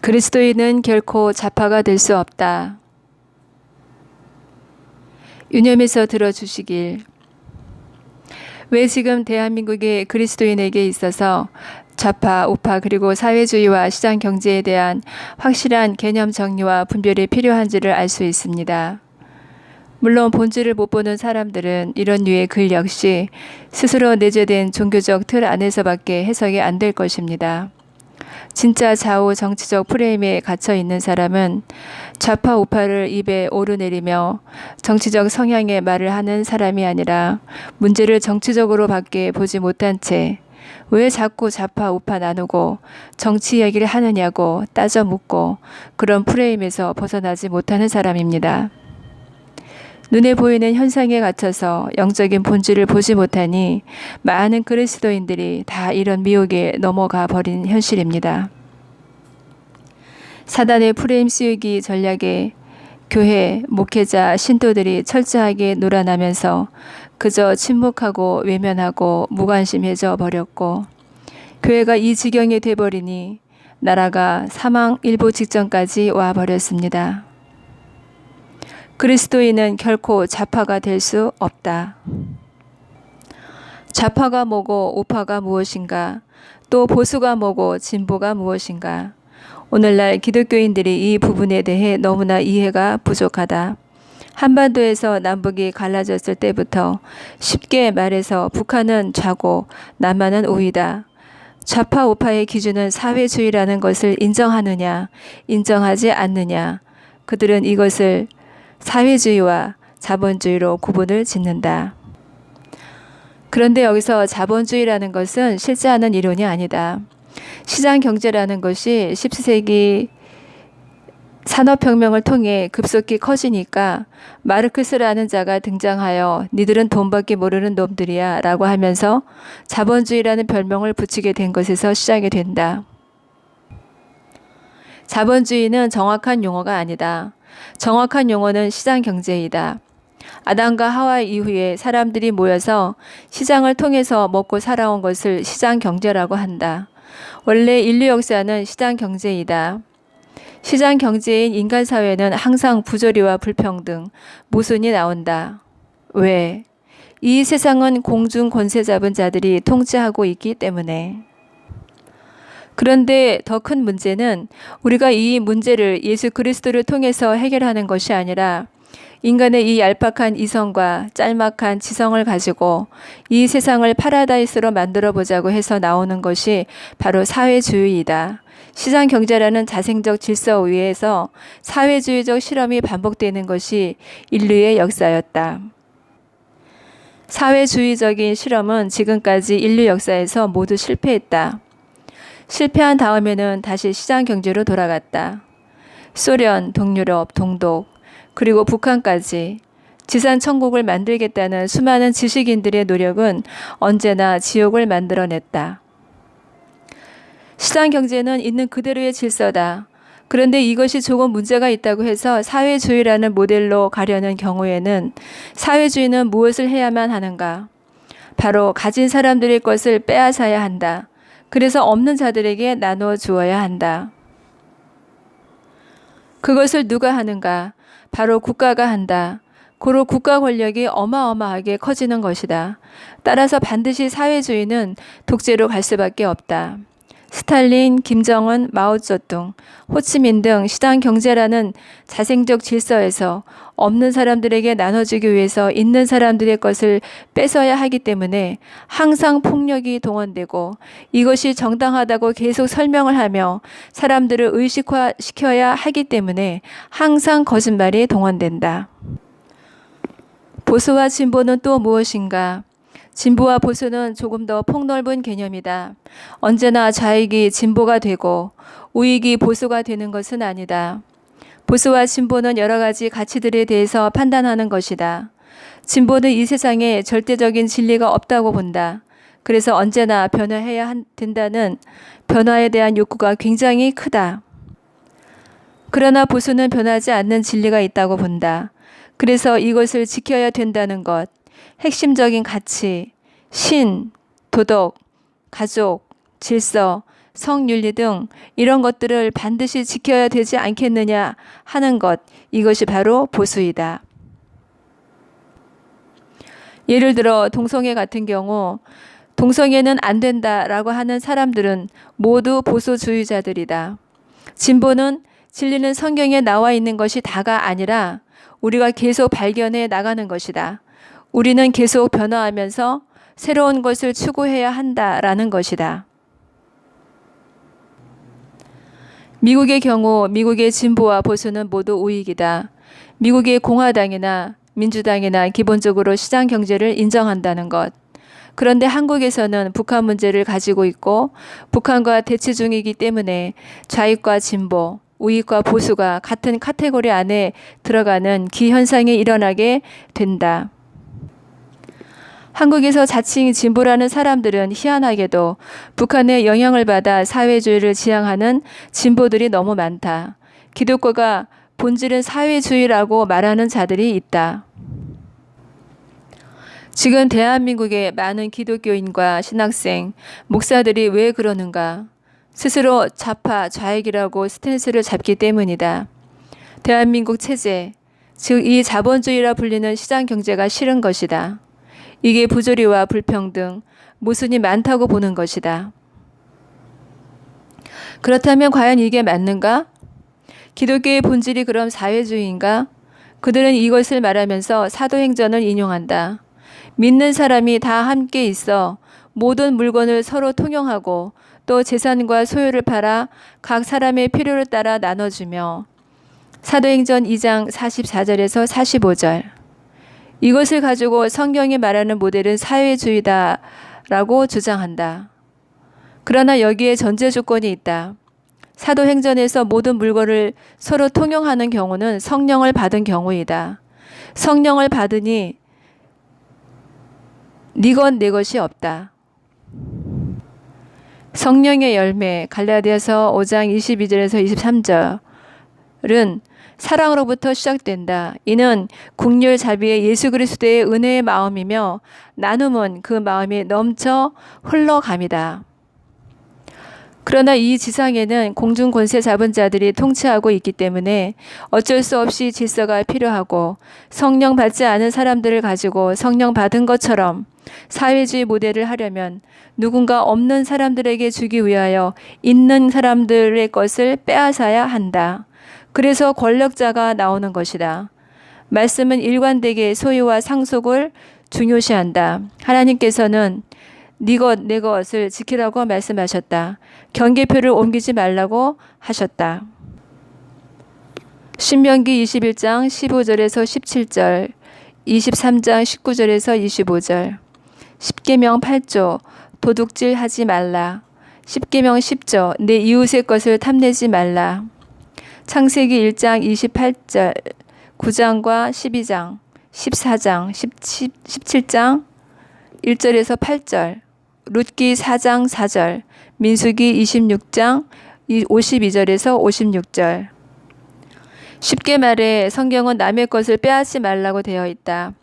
그리스도인은 결코 좌파가 될 수 없다. 유념해서 들어주시길. 왜 지금 대한민국의 그리스도인에게 있어서 좌파, 우파 그리고 사회주의와 시장 경제에 대한 확실한 개념 정리와 분별이 필요한지를 알 수 있습니다. 물론 본질을 못 보는 사람들은 이런 류의 글 역시 스스로 내재된 종교적 틀 안에서밖에 해석이 안 될 것입니다. 진짜 좌우 정치적 프레임에 갇혀 있는 사람은 좌파 우파를 입에 오르내리며 정치적 성향의 말을 하는 사람이 아니라 문제를 정치적으로밖에 보지 못한 채 왜 자꾸 좌파 우파 나누고 정치 얘기를 하느냐고 따져 묻고 그런 프레임에서 벗어나지 못하는 사람입니다. 눈에 보이는 현상에 갇혀서 영적인 본질을 보지 못하니 많은 그리스도인들이 다 이런 미혹에 넘어가 버린 현실입니다. 사단의 프레임 씌우기 전략에 교회, 목회자, 신도들이 철저하게 놀아나면서 그저 침묵하고 외면하고 무관심해져 버렸고 교회가 이 지경이 돼버리니 나라가 사망 일보 직전까지 와버렸습니다. 그리스도인은 결코 좌파가 될 수 없다. 좌파가 뭐고 우파가 무엇인가? 또 보수가 뭐고 진보가 무엇인가? 오늘날 기독교인들이 이 부분에 대해 너무나 이해가 부족하다. 한반도에서 남북이 갈라졌을 때부터 쉽게 말해서 북한은 좌고 남한은 우이다. 좌파 우파의 기준은 사회주의라는 것을 인정하느냐, 인정하지 않느냐. 그들은 이것을 사회주의와 자본주의로 구분을 짓는다. 그런데 여기서 자본주의라는 것은 실제 하는 이론이 아니다. 시장 경제라는 것이 17세기 산업혁명을 통해 급속히 커지니까 마르크스라는 자가 등장하여 니들은 돈밖에 모르는 놈들이야 라고 하면서 자본주의라는 별명을 붙이게 된 것에서 시작이 된다. 자본주의는 정확한 용어가 아니다. 정확한 용어는 시장 경제이다. 아담과 하와 이후에 사람들이 모여서 시장을 통해서 먹고 살아온 것을 시장 경제라고 한다. 원래 인류 역사는 시장 경제이다. 시장 경제인 인간 사회는 항상 부조리와 불평등, 모순이 나온다. 왜? 이 세상은 공중 권세 잡은 자들이 통치하고 있기 때문에. 그런데 더 큰 문제는 우리가 이 문제를 예수 그리스도를 통해서 해결하는 것이 아니라 인간의 이 얄팍한 이성과 짤막한 지성을 가지고 이 세상을 파라다이스로 만들어 보자고 해서 나오는 것이 바로 사회주의이다. 시장 경제라는 자생적 질서 위에서 사회주의적 실험이 반복되는 것이 인류의 역사였다. 사회주의적인 실험은 지금까지 인류 역사에서 모두 실패했다. 실패한 다음에는 다시 시장 경제로 돌아갔다. 소련, 동유럽, 동독, 그리고 북한까지 지산 천국을 만들겠다는 수많은 지식인들의 노력은 언제나 지옥을 만들어냈다. 시장 경제는 있는 그대로의 질서다. 그런데 이것이 조금 문제가 있다고 해서 사회주의라는 모델로 가려는 경우에는 사회주의는 무엇을 해야만 하는가? 바로 가진 사람들의 것을 빼앗아야 한다. 그래서 없는 자들에게 나누어 주어야 한다. 그것을 누가 하는가? 바로 국가가 한다. 고로 국가 권력이 어마어마하게 커지는 것이다. 따라서 반드시 사회주의는 독재로 갈 수밖에 없다. 스탈린, 김정은, 마오쩌둥, 호치민 등 시장 경제라는 자생적 질서에서 없는 사람들에게 나눠주기 위해서 있는 사람들의 것을 뺏어야 하기 때문에 항상 폭력이 동원되고 이것이 정당하다고 계속 설명을 하며 사람들을 의식화시켜야 하기 때문에 항상 거짓말이 동원된다. 보수와 진보는 또 무엇인가? 진보와 보수는 조금 더 폭넓은 개념이다. 언제나 좌익이 진보가 되고 우익이 보수가 되는 것은 아니다. 보수와 진보는 여러 가지 가치들에 대해서 판단하는 것이다. 진보는 이 세상에 절대적인 진리가 없다고 본다. 그래서 언제나 변화해야 된다는 변화에 대한 욕구가 굉장히 크다. 그러나 보수는 변하지 않는 진리가 있다고 본다. 그래서 이것을 지켜야 된다는 것, 핵심적인 가치, 신, 도덕, 가족, 질서, 성윤리 등 이런 것들을 반드시 지켜야 되지 않겠느냐 하는 것, 이것이 바로 보수이다. 예를 들어 동성애 같은 경우 동성애는 안 된다라고 하는 사람들은 모두 보수주의자들이다. 진보는 진리는 성경에 나와 있는 것이 다가 아니라 우리가 계속 발견해 나가는 것이다. 우리는 계속 변화하면서 새로운 것을 추구해야 한다라는 것이다. 미국의 경우 미국의 진보와 보수는 모두 우익이다. 미국의 공화당이나 민주당이나 기본적으로 시장 경제를 인정한다는 것. 그런데 한국에서는 북한 문제를 가지고 있고 북한과 대치 중이기 때문에 좌익과 진보, 우익과 보수가 같은 카테고리 안에 들어가는 기현상이 일어나게 된다. 한국에서 자칭 진보라는 사람들은 희한하게도 북한의 영향을 받아 사회주의를 지향하는 진보들이 너무 많다. 기독교가 본질은 사회주의라고 말하는 자들이 있다. 지금 대한민국의 많은 기독교인과 신학생, 목사들이 왜 그러는가? 스스로 좌파, 좌익이라고 스탠스를 잡기 때문이다. 대한민국 체제, 즉 이 자본주의라 불리는 시장 경제가 싫은 것이다. 이게 부조리와 불평등, 모순이 많다고 보는 것이다. 그렇다면 과연 이게 맞는가? 기독교의 본질이 그럼 사회주의인가? 그들은 이것을 말하면서 사도행전을 인용한다. 믿는 사람이 다 함께 있어 모든 물건을 서로 통용하고 또 재산과 소유를 팔아 각 사람의 필요를 따라 나눠주며 사도행전 2장 44절에서 45절. 이것을 가지고 성경이 말하는 모델은 사회주의다라고 주장한다. 그러나 여기에 전제 조건이 있다. 사도행전에서 모든 물건을 서로 통용하는 경우는 성령을 받은 경우이다. 성령을 받으니 네 것 내 것이 없다. 성령의 열매 갈라디아서 5장 22절에서 23절은 사랑으로부터 시작된다. 이는 국률 자비의 예수 그리스도의 은혜의 마음이며 나눔은 그 마음이 넘쳐 흘러감이다. 그러나 이 지상에는 공중 권세 잡은 자들이 통치하고 있기 때문에 어쩔 수 없이 질서가 필요하고 성령 받지 않은 사람들을 가지고 성령 받은 것처럼 사회주의 모델을 하려면 누군가 없는 사람들에게 주기 위하여 있는 사람들의 것을 빼앗아야 한다. 그래서 권력자가 나오는 것이다. 말씀은 일관되게 소유와 상속을 중요시한다. 하나님께서는 네 것, 내 것을 지키라고 말씀하셨다. 경계표를 옮기지 말라고 하셨다. 신명기 21장 15절에서 17절, 23장 19절에서 25절, 십계명 8조 도둑질 하지 말라. 십계명 10조 내 이웃의 것을 탐내지 말라. 창세기 1장 28절, 9장과 12장, 14장, 17장 1절에서 8절, 룻기 4장 4절, 민수기 26장 52절에서 56절. 쉽게 말해 성경은 남의 것을 빼앗지 말라고 되어 있다.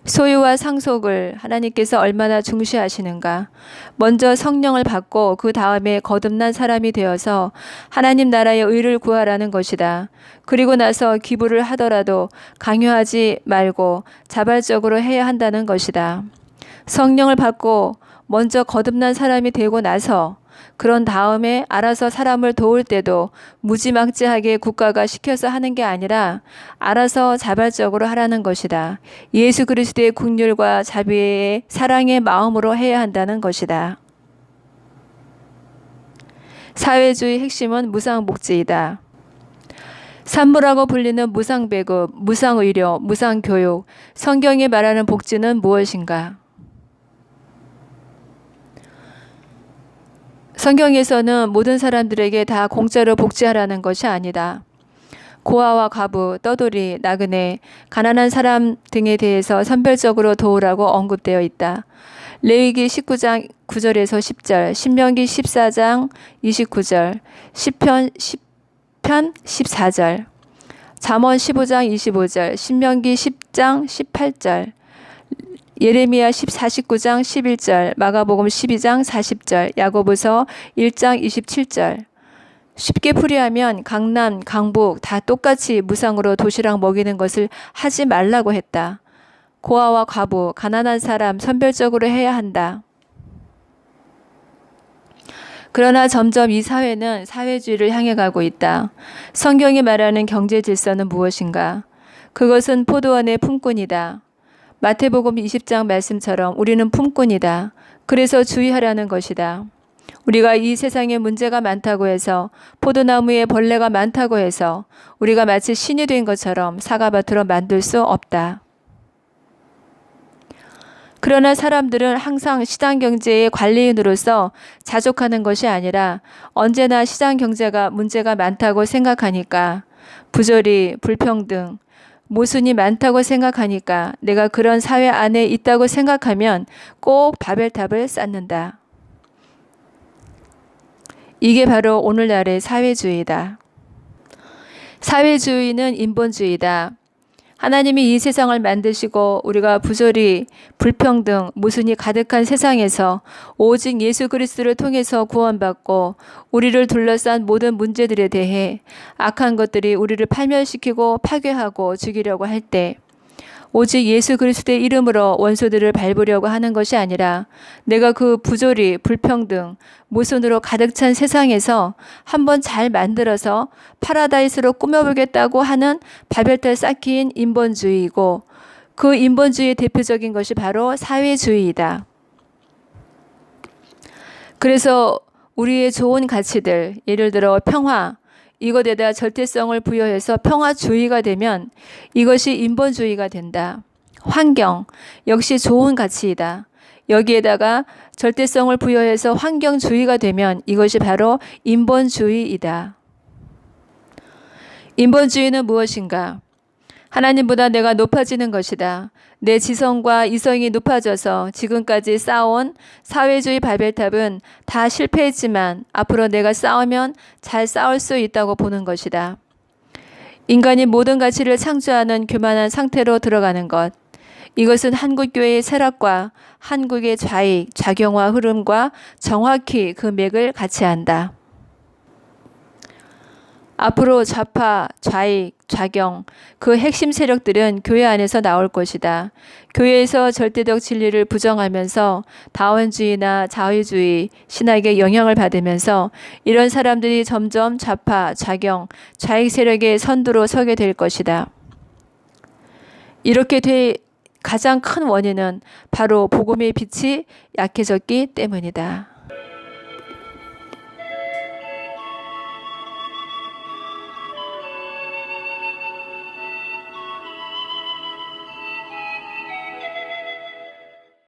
소유와 상속을 하나님께서 얼마나 중시하시는가. 먼저 성령을 받고 그 다음에 거듭난 사람이 되어서 하나님 나라의 의를 구하라는 것이다. 그리고 나서 기부를 하더라도 강요하지 말고 자발적으로 해야 한다는 것이다. 성령을 받고 먼저 거듭난 사람이 되고 나서 그런 다음에 알아서 사람을 도울 때도 무지막지하게 국가가 시켜서 하는 게 아니라 알아서 자발적으로 하라는 것이다. 예수 그리스도의 긍휼과 자비의 사랑의 마음으로 해야 한다는 것이다. 사회주의 핵심은 무상복지이다. 산부라고 불리는 무상배급, 무상의료, 무상교육, 성경이 말하는 복지는 무엇인가? 성경에서는 모든 사람들에게 다 공짜로 복지하라는 것이 아니다. 고아와 과부, 떠돌이, 나그네, 가난한 사람 등에 대해서 선별적으로 도우라고 언급되어 있다. 레위기 19장 9절에서 10절, 신명기 14장 29절, 시편 14절, 잠언 15장 25절, 신명기 10장 18절, 예레미야 49장 11절, 마가복음 12장 40절, 야고보서 1장 27절. 쉽게 풀이하면 강남, 강북 다 똑같이 무상으로 도시락 먹이는 것을 하지 말라고 했다. 고아와 과부, 가난한 사람 선별적으로 해야 한다. 그러나 점점 이 사회는 사회주의를 향해 가고 있다. 성경이 말하는 경제 질서는 무엇인가? 그것은 포도원의 품꾼이다. 마태복음 20장 말씀처럼 우리는 품꾼이다. 그래서 주의하라는 것이다. 우리가 이 세상에 문제가 많다고 해서, 포도나무에 벌레가 많다고 해서 우리가 마치 신이 된 것처럼 사과밭으로 만들 수 없다. 그러나 사람들은 항상 시장경제의 관리인으로서 자족하는 것이 아니라 언제나 시장경제가 문제가 많다고 생각하니까, 부조리, 불평등, 모순이 많다고 생각하니까, 내가 그런 사회 안에 있다고 생각하면 꼭 바벨탑을 쌓는다. 이게 바로 오늘날의 사회주의다. 사회주의는 인본주의다. 하나님이 이 세상을 만드시고 우리가 부조리, 불평등, 모순이 가득한 세상에서 오직 예수 그리스도를 통해서 구원받고 우리를 둘러싼 모든 문제들에 대해 악한 것들이 우리를 파멸시키고 파괴하고 죽이려고 할 때, 오직 예수 그리스도의 이름으로 원수들을 밟으려고 하는 것이 아니라, 내가 그 부조리, 불평등, 모순으로 가득 찬 세상에서 한번 잘 만들어서 파라다이스로 꾸며보겠다고 하는 바벨탑 쌓기인 인본주의이고, 그 인본주의의 대표적인 것이 바로 사회주의이다. 그래서 우리의 좋은 가치들, 예를 들어 평화, 이것에다 절대성을 부여해서 평화주의가 되면 이것이 인본주의가 된다. 환경, 역시 좋은 가치이다. 여기에다가 절대성을 부여해서 환경주의가 되면 이것이 바로 인본주의이다. 인본주의는 무엇인가? 하나님보다 내가 높아지는 것이다. 내 지성과 이성이 높아져서 지금까지 쌓아온 사회주의 바벨탑은 다 실패했지만 앞으로 내가 쌓으면 잘 쌓을 수 있다고 보는 것이다. 인간이 모든 가치를 창조하는 교만한 상태로 들어가는 것. 이것은 한국교회의 쇠락과 한국의 좌익, 좌경화 흐름과 정확히 그 맥을 같이 한다. 앞으로 좌파, 좌익, 좌경, 그 핵심 세력들은 교회 안에서 나올 것이다. 교회에서 절대적 진리를 부정하면서 다원주의나 자유주의 신학에 영향을 받으면서 이런 사람들이 점점 좌파, 좌경, 좌익 세력의 선두로 서게 될 것이다. 이렇게 될 가장 큰 원인은 바로 복음의 빛이 약해졌기 때문이다.